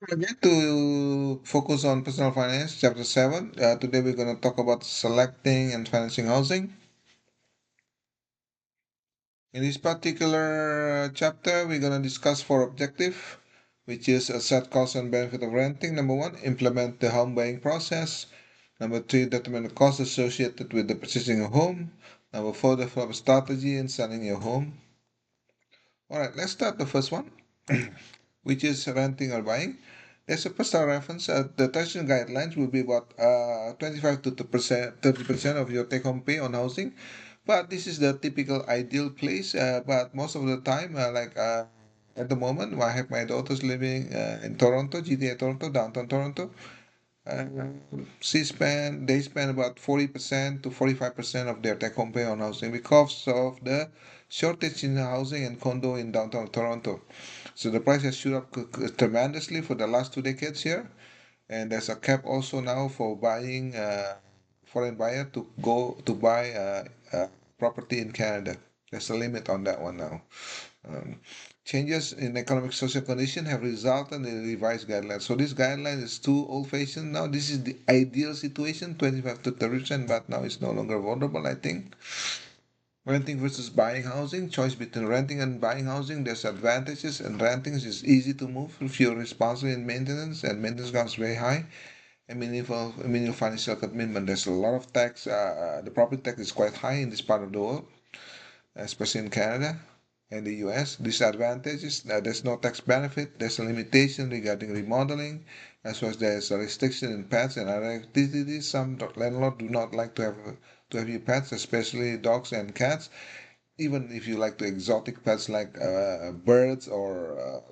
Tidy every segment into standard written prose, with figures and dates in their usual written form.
Again, to focus on personal finance, chapter 7. Today we're going to talk about selecting and financing housing. In this particular chapter, we're going to discuss four objectives, which is set cost and benefit of renting. Number one, implement the home buying process. Number three, determine the costs associated with the purchasing a home. Number four, develop a strategy in selling your home. All right, let's start the first one, which is renting or buying. As a personal reference, the traditional guidelines will be about 25 to 30% of your take-home pay on housing. But this is the typical ideal place. But most of the time, at the moment, I have my daughters living in Toronto, GTA Toronto, downtown Toronto. Uh, they spend about 40% to 45% of their take-home pay on housing because of the shortage in housing and condo in downtown Toronto. So the price has shoot up tremendously for the last 2 decades here, and there's a cap also now for buying foreign buyer to go to buy property in Canada. There's a limit on that one now. Um, Changes in economic social condition have resulted in revised guidelines. So this guideline is too old-fashioned now. This is the ideal situation, 25 to 30%, but now it's no longer vulnerable, I think. Renting versus buying housing, choice between renting and buying housing, there's advantages, and renting is easy to move if you're responsible in maintenance, and maintenance costs very high. And meaningful financial commitment. There's a lot of tax. The property tax is quite high in this part of the world, especially in Canada and the US. Disadvantages, there's no tax benefit, there's a limitation regarding remodeling, as well as there's a restriction in pets and other activities. Some landlords do not like to have your pets, especially dogs and cats, even if you like the exotic pets like birds or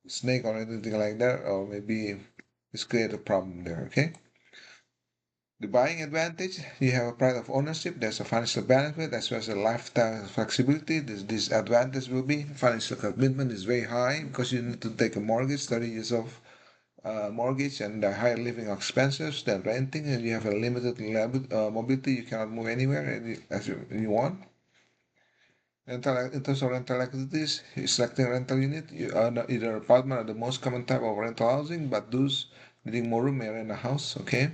snake or anything like that, or maybe it's create a problem there, okay? The buying advantage, you have a pride of ownership, there's a financial benefit as well as a lifetime flexibility. This disadvantage will be financial commitment is very high because you need to take a mortgage, 30 years of mortgage, and higher living expenses than renting, and you have a limited mobility. You cannot move anywhere as you want. In terms of rental activities, selecting rental unit, either apartment or the most common type of rental housing, but those needing more room may rent a house, okay?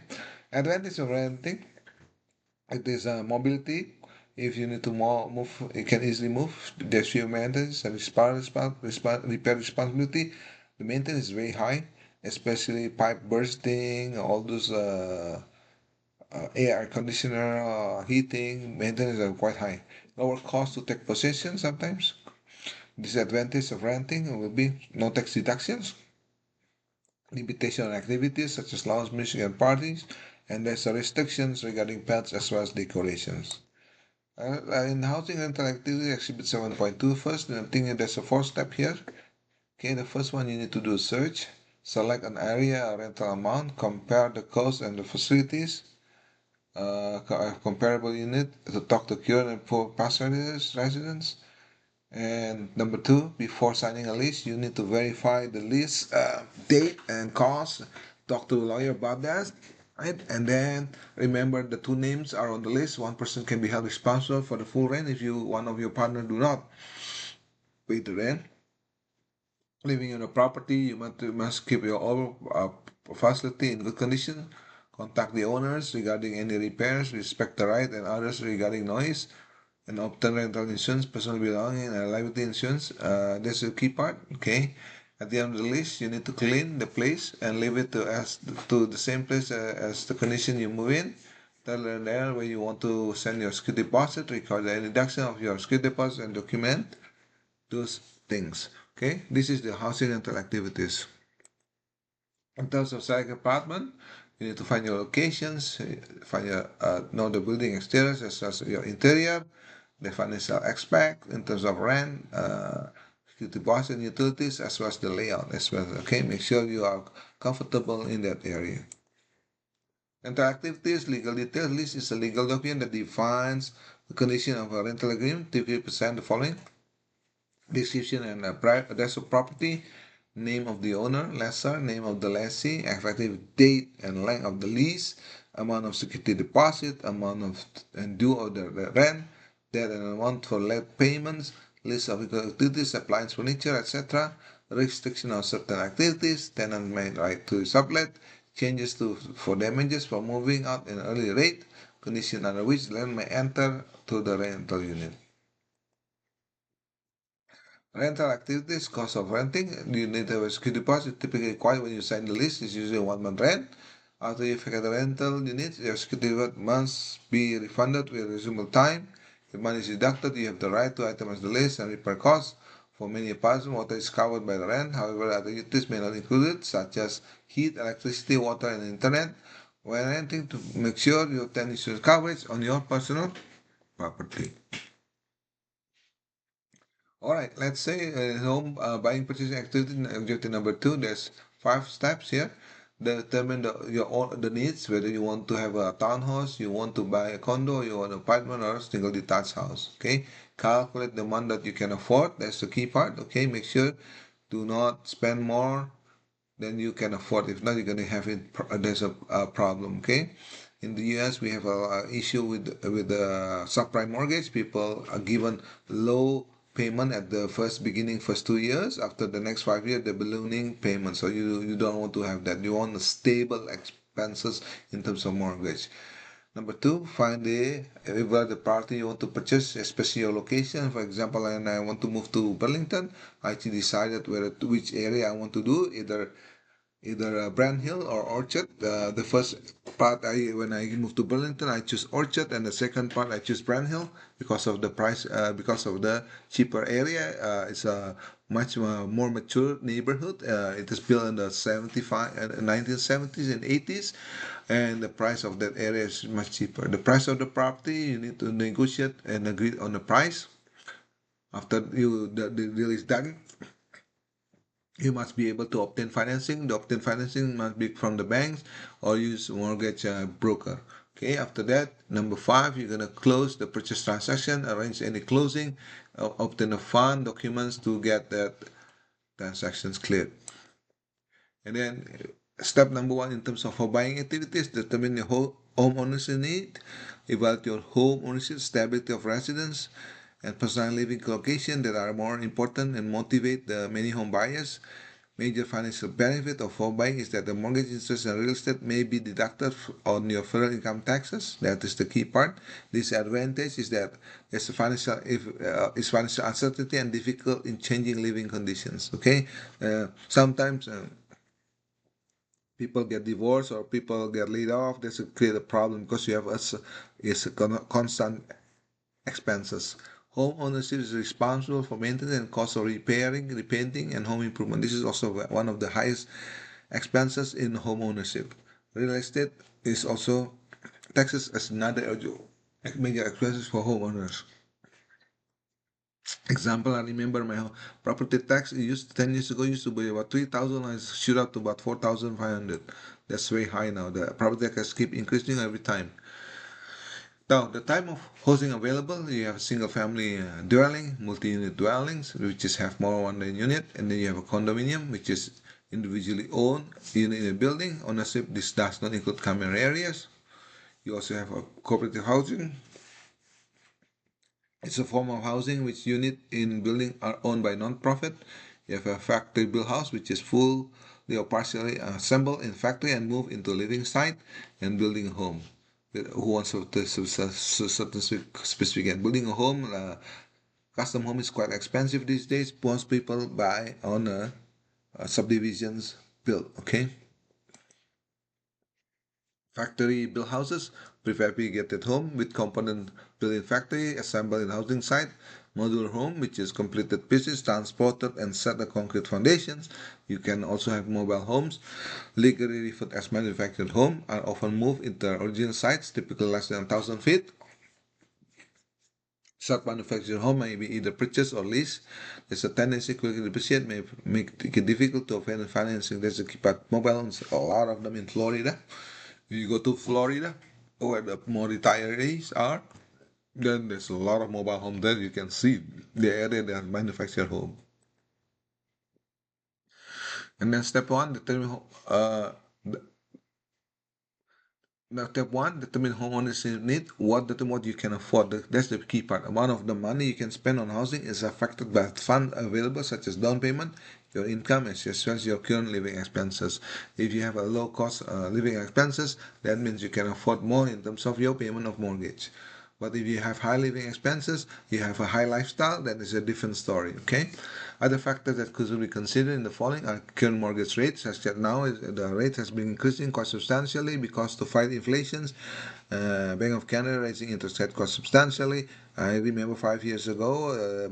Advantage of renting, it is mobility. If you need to move, you can easily move. There's few maintenance and repair responsibility. The maintenance is very high, especially pipe bursting, all those air conditioner, heating, maintenance are quite high. Lower cost to take possession sometimes. Disadvantage of renting will be no tax deductions, limitation on activities such as lounge, music, and parties, and there's restrictions regarding pets as well as decorations. In housing rental activity, exhibit 7.2 first, and I think there's a fourth step here. Okay, the first one you need to do search, select an area or rental amount, compare the cost and the facilities, a comparable unit to talk to current and past residents. And number two, before signing a lease, you need to verify the lease date and cost. Talk to a lawyer about that, right? And then remember the two names are on the list. One person can be held responsible for the full rent if one of your partner do not pay the rent. Living in a property, you must keep your all facility in good condition. Contact the owners regarding any repairs, respect the right and others regarding noise, and obtain rental insurance, personal belonging, and liability insurance. That's the key part. Okay. At the end of the lease, you need to clean the place and leave it to the same place as the condition you move in. Tell them there where you want to send your security deposit, record the deduction of your security deposit, and document those things. Okay. This is the housing rental activities. In terms of selling apartment, you need to find your locations, know the building exteriors as well as your interior, the financial aspect in terms of rent, deposit and utilities, as well as the layout as well. Okay, make sure you are comfortable in that area. Rental activities, legal details. List is a legal document that defines the condition of a rental agreement. Typically present the following: description and address of property, name of the owner, lessor, name of the lessee, effective date and length of the lease, amount of security deposit, amount of and due of the rent, debt and amount for late payments, list of activities, appliance, furniture, etc., restriction of certain activities, tenant may right to sublet, changes for damages for moving out in early rate, condition under which land may enter to the rental unit. Rental activities, cost of renting. You need to have a security deposit. Typically required when you sign the lease. It's usually 1 month rent. After you vacate the rental unit, your security deposit must be refunded with reasonable time. If money is deducted, you have the right to itemize the lease and repair costs. For many apartments, water is covered by the rent. However, other utilities may not include it, such as heat, electricity, water, and internet. When renting, to make sure you obtain insurance coverage on your personal property. All right, let's say home buying purchasing activity objective number 2. There's 5 steps here. Determine the needs, whether you want to have a townhouse, you want to buy a condo, you want an apartment or a single detached house. Okay, calculate the amount that you can afford. That's the key part. Okay, make sure do not spend more than you can afford. If not, you're gonna have it. There's a problem. Okay. In the U.S., we have a issue with the subprime mortgage. People are given low payment at the first 2 years. After the next 5 years, the ballooning payment. So you don't want to have that. You want a stable expenses in terms of mortgage. Number 2, find the property you want to purchase, especially your location. For example, and I want to move to Burlington. I actually decided which area I want to do, either Brand Hill or Orchard. The first part, when I moved to Burlington, I choose Orchard, and the second part I choose Brand Hill because of the price, because of the cheaper area. It's a much more mature neighborhood. It is built in the 1970s and 80s, and the price of that area is much cheaper. The price of the property, you need to negotiate and agree on the price. After the deal is done, you must be able to obtain financing. The obtain financing must be from the banks or use mortgage broker. Okay, after that, number 5, you're going to close the purchase transaction, arrange any closing, obtain the fund documents to get that transactions cleared. And then step number 1 in terms of home buying activities, determine your home ownership need, evaluate your home ownership, stability of residence, and personal living location that are more important and motivate the many home buyers. Major financial benefit of home buying is that the mortgage interest and real estate may be deducted on your federal income taxes. That is the key part. Disadvantage is that there's financial uncertainty and difficult in changing living conditions. Okay, sometimes. People get divorced or people get laid off. That's create a problem because you have constant expenses. Home ownership is responsible for maintenance and cost of repairing, repainting, and home improvement. This is also one of the highest expenses in home ownership. Real estate is also taxes as another major expenses for homeowners. Example, I remember my property tax used 10 years ago used to be about 3,000. I shoot up to about 4,500. That's very high now. The property tax keep increasing every time. Now, the type of housing available, you have single family dwelling, multi-unit dwellings, which is have more than one unit, and then you have a condominium, which is individually owned unit in a building. Ownership, this does not include common areas. You also have a cooperative housing. It's a form of housing which unit in building are owned by non-profit. You have a factory built house, which is fully or partially assembled in factory and moved into living site and building a home. Who wants to certain specific and building a home, custom home is quite expensive these days. Most people buy on subdivisions built. Okay. Factory built houses prefabricated home with component built in factory, assembled in housing site. Modular home, which is completed pieces transported and set the concrete foundations. You can also have mobile homes, legally referred as manufactured home, are often moved into their original sites, typically less than 1,000 feet. Such manufactured home may be either purchased or leased. There's a tendency quickly depreciate, may make it difficult to obtain financing. There's a key part. Mobile homes, a lot of them in Florida. You go to Florida, where the more retirees are, then there's a lot of mobile home there. You can see the area that manufactured home. And then step 1, determine Now, step one, determine homeownership need. Determine what you can afford. That's the key part. Amount of the money you can spend on housing is affected by funds available, such as down payment, your income, as well as your current living expenses. If you have a low cost living expenses, that means you can afford more in terms of your payment of mortgage. But if you have high living expenses, you have a high lifestyle, that is a different story. Okay. Other factors that could be considered in the following are current mortgage rates, as that now the rate has been increasing quite substantially because to fight inflation. Bank of Canada raising interest rate quite substantially. I remember 5 years ago,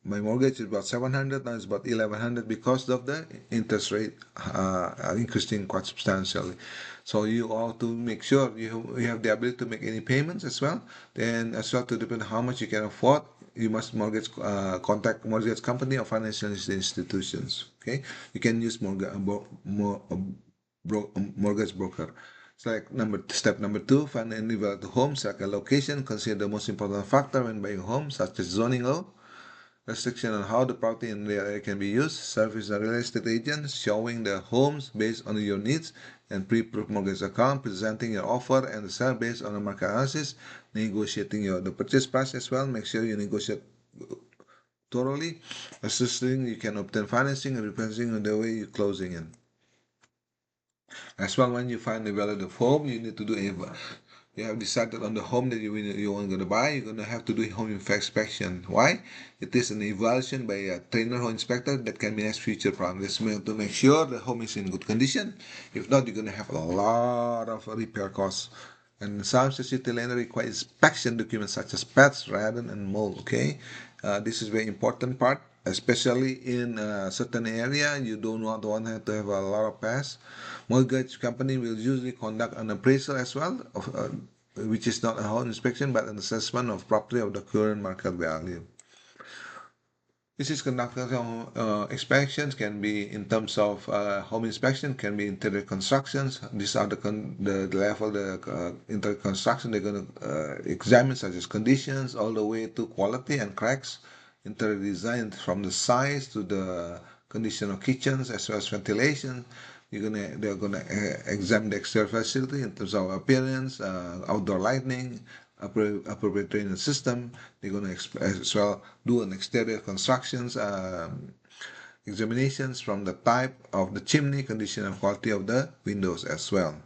my mortgage is about 700, now it's about 1100 because of the interest rate increasing quite substantially. So you ought to make sure you have the ability to make any payments as well. Then as well to depend how much you can afford, you must contact mortgage company or financial institutions. Okay, you can use mortgage broker. It's like step number two, find and evaluate the home, select a location, consider the most important factor when buying a home, such as zoning law, restriction on how the property in the area can be used, serve as a real estate agent, showing the homes based on your needs, and pre-approved mortgage account, presenting your offer and the sale based on a market analysis, negotiating the purchase price as well. Make sure you negotiate thoroughly, assisting you can obtain financing and representing the way you're closing in. As well, when you find the value of home, you need to do you have decided on the home that you are going to buy, you're going to have to do home inspection. Why? It is an evaluation by a trainer or inspector that can manage future problems. To make sure the home is in good condition. If not, you're going to have a lot of repair costs. And some city land require inspection documents such as pets, radon, and mold. Okay, this is very important part, especially in a certain area. You don't want to have a lot of pests. Mortgage company will usually conduct an appraisal as well, which is not a home inspection but an assessment of property of the current market value. This is conducted inspections can be in terms of home inspection, can be interior constructions. These are the level the interior construction they're going to examine, such as conditions all the way to quality and cracks, interior design from the size to the condition of kitchens as well as ventilation. They're gonna examine the exterior facility in terms of appearance, outdoor lighting, appropriate drainage system. They're gonna as well do an exterior constructions examinations from the type of the chimney, condition and quality of the windows as well.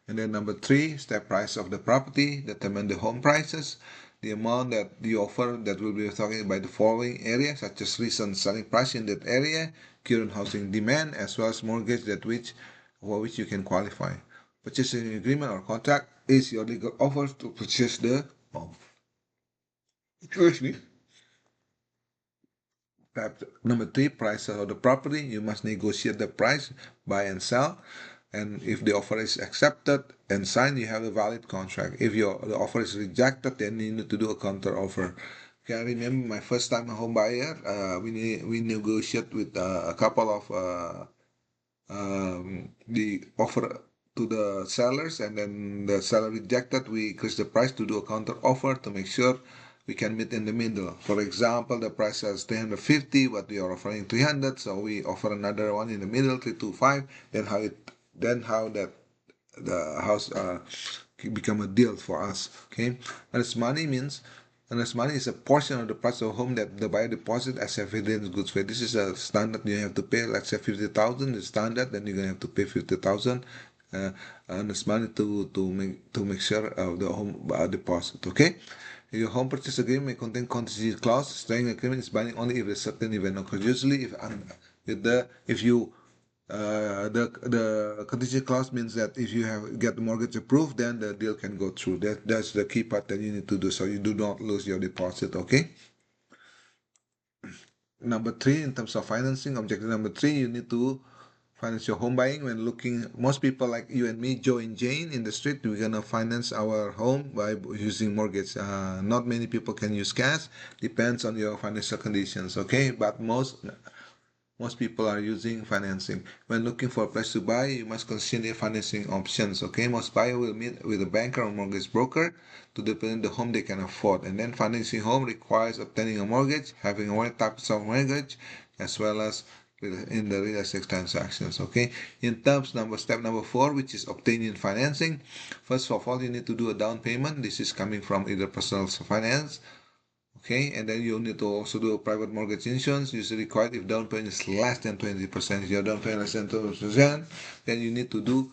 And then number three, step price of the property, determine the home prices, the amount that you offer that will be talking about the following areas, such as recent selling price in that area, current housing demand, as well as mortgage for which you can qualify. Purchasing agreement or contract is your legal offer to purchase the home. Excuse me. Number three, price of the property. You must negotiate the price, buy and sell. And if the offer is accepted and signed, you have a valid contract. If the offer is rejected, then you need to do a counter offer. Okay, I remember my first time a home buyer. We negotiate with a couple of the offer to the sellers, and then the seller rejected. We increase the price to do a counter offer to make sure we can meet in the middle. For example, the price is 350, but we are offering 300, so we offer another one in the middle, 325. Then how that the house become a deal for us. Okay, earnest money is a portion of the price of home that the buyer deposit as evidence goods for. This is a standard you have to pay. Let's say 50,000 is standard, then you're gonna have to pay 50,000 earnest money to make sure of the home deposit. Okay. Your home purchase agreement may contain contingency clause. Staying agreement is binding only if a certain event occurs. Usually, if you the contingency clause means that if you get the mortgage approved, then the deal can go through. That's the key part that you need to do, so you do not lose your deposit. Okay. Number three, in terms of financing, objective number three, you need to finance your home buying. When looking, most people like you and me, Joe and Jane in the street, we're gonna finance our home by using mortgage. Not many people can use cash. Depends on your financial conditions. Okay, but most people are using financing. When looking for a place to buy, you must consider financing options. Okay, most buyers will meet with a banker or mortgage broker to determine the home they can afford. And then financing home requires obtaining a mortgage, having a one types of mortgage, as well as in the real estate transactions. Okay, in terms step number 4, which is obtaining financing. First of all, you need to do a down payment. This is coming from either personal finance. Okay, and then you need to also do a private mortgage insurance. Usually required if down payment is less than 20%. If your down payment is less than 20%, then you need to do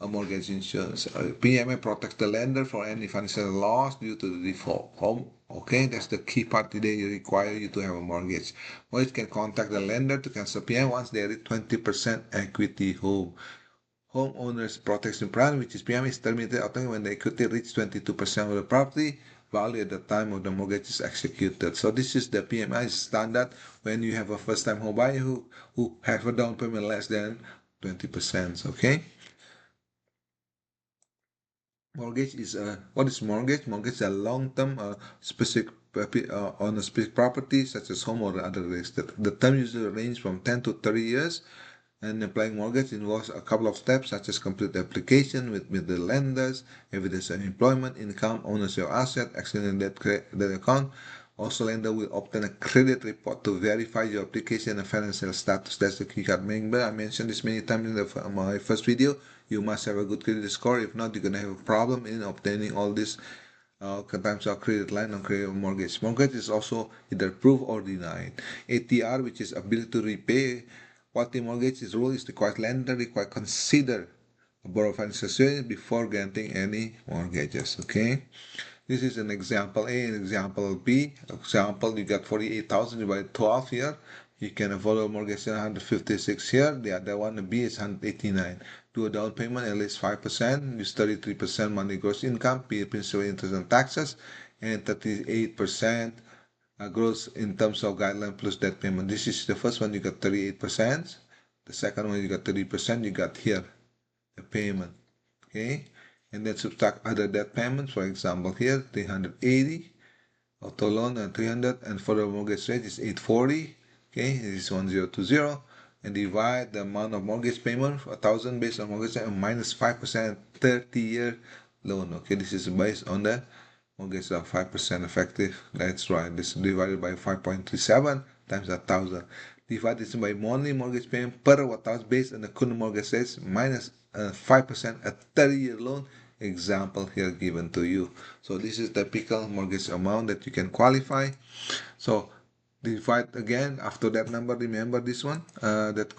a mortgage insurance. PMI protects the lender for any financial loss due to the default home. Okay, that's the key part today. You require you to have a mortgage. Mortgage can contact the lender to cancel PMI once they reach 20% equity home. Homeowners protection plan, which is PMI, is terminated automatically when the equity reaches 22% of the property value at the time of the mortgage is executed. So this is the PMI standard when you have a first-time home buyer who have a down payment less than 20%. Okay. Mortgage is what is mortgage? Mortgage is a long-term specific on a specific property such as home or other real estate. The term usually range from 10 to 30 years, and applying mortgage involves a couple of steps such as complete the application with the lenders, evidence of employment, income, ownership of asset, extending that account. Also, lender will obtain a credit report to verify your application and financial status. That's the key card. Remember, I mentioned this many times in my first video. You must have a good credit score. If not, you're gonna have a problem in obtaining all this types of credit line or credit mortgage. Mortgage is also either approved or denied. ATR, which is ability to repay. What the mortgage is rule is required lender require consider a borrower financial situation before granting any mortgages. Okay. This is an example A and example B. Example, you got 48,000 divided 12 here. You can afford a mortgage 156 here. The other one, B, is 189. Do a down payment at least 5%. Use 33% monthly gross income, pay principal, interest, and taxes, and 38% gross in terms of guideline plus debt payment. This is the first one, you got 38%. The second one, you got 30%. You got here the payment. Okay, and then subtract other debt payments. For example, here 380 auto loan and 300, and for the mortgage rate is 840. Okay, this is 1020, and divide the amount of mortgage payment 1,000 based on mortgage rate minus 5% 30-year loan. Okay, this is based on the mortgage of 5% effective. That's right. This is divided by 5.37 times 1,000. Divide this by monthly mortgage payment per 1,000 based on the current mortgage rates minus 5% a 30-year loan. Example here given to you. So this is the typical mortgage amount that you can qualify. So divide again after that number. Remember this one. That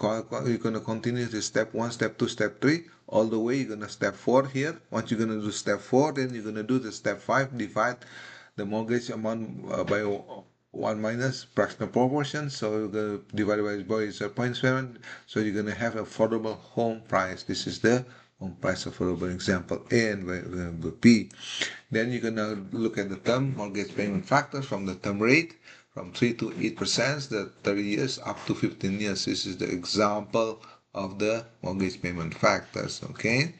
you're gonna continue to step 1, step 2, step 3, all the way. You're gonna step 4 here. Once you're gonna do step 4, then you're gonna do the step 5. Divide the mortgage amount by 1 minus fractional proportion. So you're gonna divide by 0.7. So you're gonna have affordable home price. This is the home price affordable example A and example B. Then you're gonna look at the term mortgage payment factors from the term rate from 3 to 8%, the 30 years up to 15 years. This is the example of the mortgage payment factors. Okay.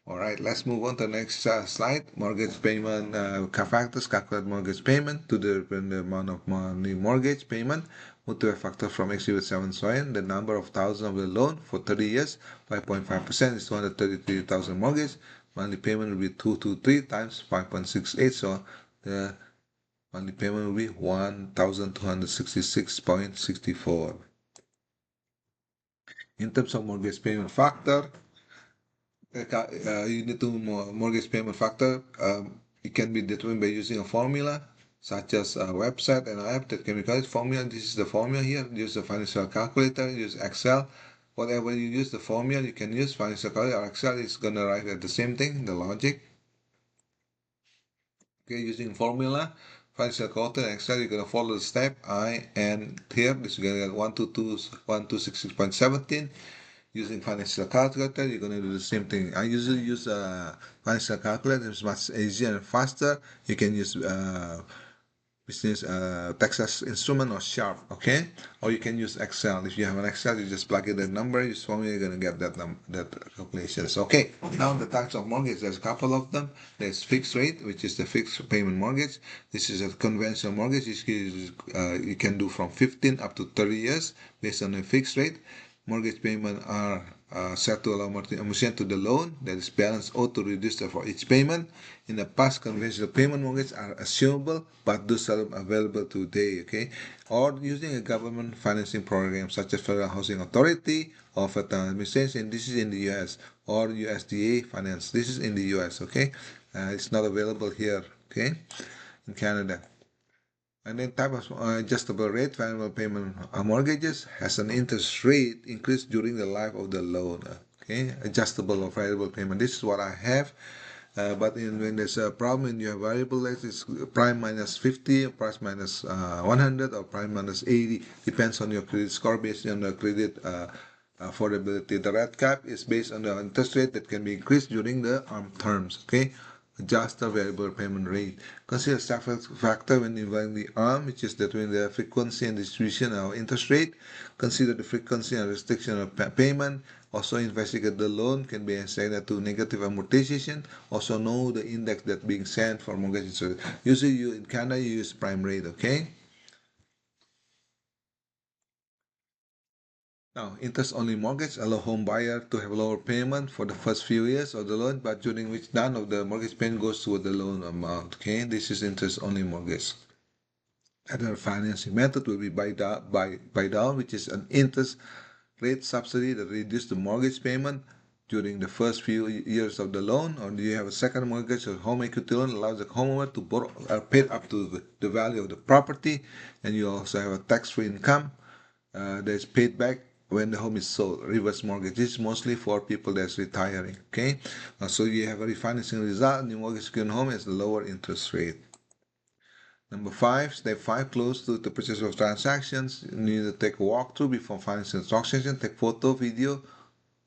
All right, let's move on to the next slide. Mortgage payment factors. Calculate mortgage payment to the amount of money mortgage payment. Multiply factor from Exhibit 7 showing the number of thousand of the loan for 30 years. 5.5% is 233,000 mortgage. Monthly payment will be 223 times 5.68. So the monthly payment will be 1,266.64. In terms of mortgage payment factor, you need to mortgage payment factor. It can be determined by using a formula such as a website and an app that can be called formula. This is the formula here. Use the financial calculator. Use Excel. Whatever you use the formula, you can use financial calculator or Excel. Is gonna arrive at the same thing. The logic. Okay, using formula, financial calculator and Excel, you're gonna follow the step I and here. This is gonna get 122.166.17. Using financial calculator, you're going to do the same thing. I usually use a financial calculator. It's much easier and faster. You can use business Texas Instrument or Sharp, okay? Or you can use Excel. If you have an Excel, you just plug in the number, use formula, you're going to get that calculations. Okay, now the types of mortgage, there's a couple of them. There's fixed rate, which is the fixed payment mortgage. This is a conventional mortgage. You can do from 15 up to 30 years based on a fixed rate. mortgage payments are set to allow amortization to the loan, that is balance owed to reduce for each payment. In the past, conventional payment mortgages are assumable but do seldom available today, okay? Or using a government financing program such as Federal Housing Authority or Federal Administration, this is in the US, or USDA finance, this is in the US, okay? It's not available here, okay, in Canada. And then type of adjustable rate variable payment mortgages has an interest rate increase during the life of the loan. Okay, adjustable or variable payment. This is what I have. But when there's a problem and you have variable rates, it's prime minus 50, or price minus 100, or prime minus 80. Depends on your credit score based on the credit affordability. The red cap is based on the interest rate that can be increased during the terms. Okay, adjust the variable payment rate. Consider factor when evaluating the ARM, which is between the frequency and distribution of interest rate. Consider the frequency and restriction of payment. Also investigate the loan can be assigned to negative amortization. Also know the index that being sent for mortgage interest. Usually you in Canada you use prime rate, okay? Now, interest-only mortgage allow home buyer to have lower payment for the first few years of the loan, but during which none of the mortgage payment goes toward the loan amount. Okay, this is interest-only mortgage. Another financing method will be buy down, which is an interest rate subsidy that reduces the mortgage payment during the first few years of the loan. Or do you have a second mortgage or home equity loan allows the homeowner to borrow pay up to the value of the property, and you also have a tax-free income that's paid back when the home is sold. Reverse mortgage is mostly for people that's retiring. Okay, so you have a refinancing result, and your mortgage secured home has a lower interest rate. Number 5, step 5, close to the purchase of transactions. You need to take a walkthrough before financing transaction. Take photo, video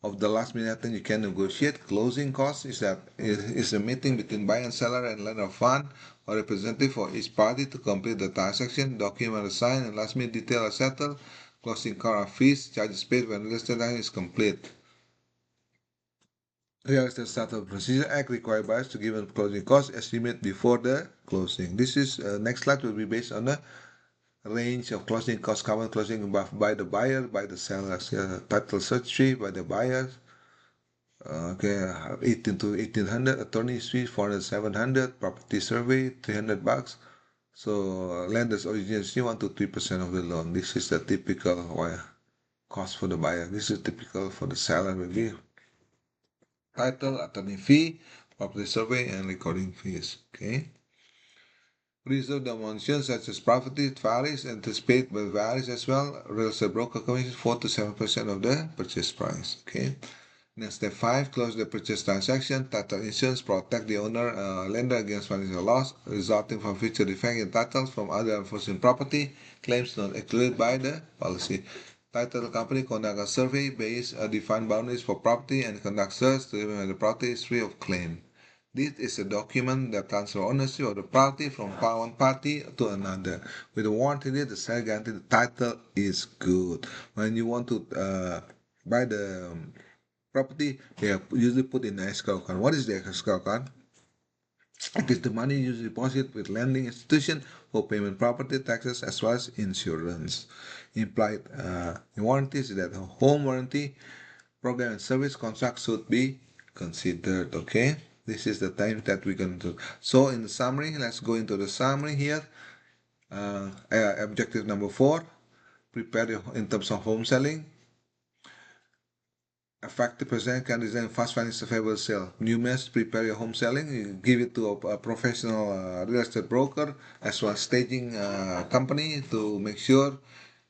of the last minute, and you can negotiate. Closing costs is a meeting between buyer and seller and lender of fund or representative for each party to complete the transaction. Document assigned and last minute detail are settled. Closing cost fees, charges paid when real estate is complete. Real Estate Startup Procedure Act requires buyers to give a closing cost estimate before the closing. This is next slide will be based on the range of closing costs covered closing by the buyer, by the seller. Title search fee by the buyers. Okay, 18 to 1800, attorney fees 400 700, property survey $300. So lenders originally 1 to 3% of the loan. This is the typical cost for the buyer. This is typical for the seller will be title, attorney fee, property survey, and recording fees. Okay. Reserve dimensions such as property varies, anticipate but varies as well. Real estate broker commission 4 to 7% of the purchase price. Okay. Then step 5, close the purchase transaction. Title insurance protect the owner lender against financial loss resulting from future defect in titles from other unforeseen property claims not included by the policy. Title company conduct a survey based on defined boundaries for property and conduct search to determine the property is free of claim. This is a document that transfers ownership of the property from one party to another. With a warranty deed, the seller guarantee the title is good. When you want to buy the property, they usually put in the escrow account. What is the escrow account? It is the money used deposit with lending institution for payment property taxes as well as insurance. Implied warranties is that a home warranty program and service contract should be considered. Okay, this is the time that we're going to. So in the summary, let's go into the summary here. Objective number 4: prepare in terms of home selling. Effective present can design fast financial favorable sale. You must prepare your home selling. You give it to a professional real estate broker as well as staging company to make sure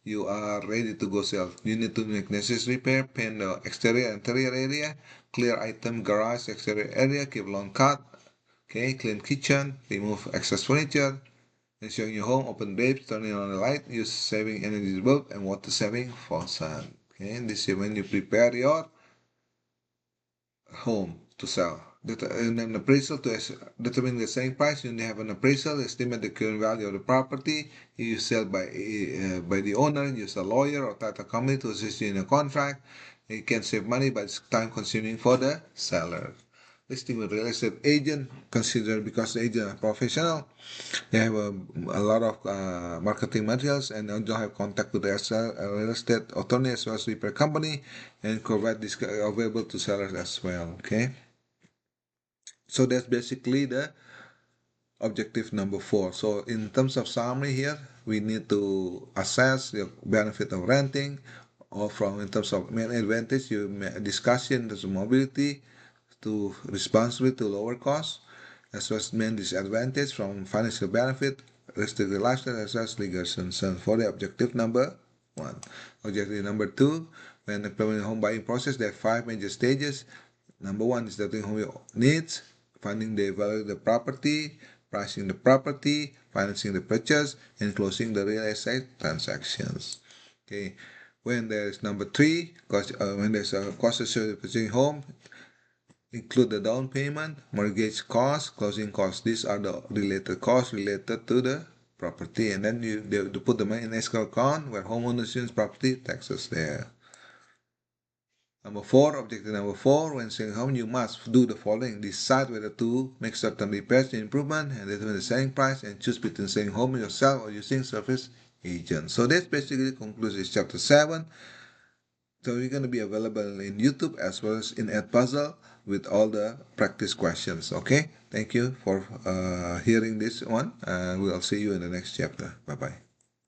you are ready to go sell. You need to make necessary repair, paint the exterior and interior area, clear item garage exterior area, keep lawn cut, okay, clean kitchen, remove excess furniture, ensuring your home open drapes, turning on the light, use saving energy bulb and water saving faucet. Okay, this is when you prepare your home to sell. And an appraisal to determine the selling price. You have an appraisal, estimate the current value of the property. You sell by the owner. Use a lawyer or title company to assist you in a contract. You can save money, but it's time consuming for the seller. listing with real estate agent, considered because the agent are professional. They have a lot of marketing materials and also have contact with the real estate attorney as well as repair company and provide this available to sellers as well. Okay, so that's basically the objective number 4. So in terms of summary here, we need to assess the benefit of renting, or from in terms of main advantage, you discussion the mobility to responsibility to lower costs, as well as main disadvantage from financial benefit, restricted lifestyle, as well as legal concern for the objective number 1. Objective number 2, when implementing home buying process, there are 5 major stages. Number 1 is determining home needs, finding the value of the property, pricing the property, financing the purchase, and closing the real estate transactions. Okay, when there's number 3, when there's a cost associated with purchasing home, include the down payment, mortgage costs, closing costs. These are the related costs related to the property, and then you put the money in escrow account where homeowners use property taxes there. Number 4, objective number 4, when selling home, you must do the following: decide whether to make certain repairs and improvement, and determine the selling price, and choose between selling home yourself or using service agent. So that basically concludes this chapter 7. So we're going to be available in YouTube as well as in Edpuzzle with all the practice questions. Okay, thank you for hearing this one. We'll see you in the next chapter. Bye bye.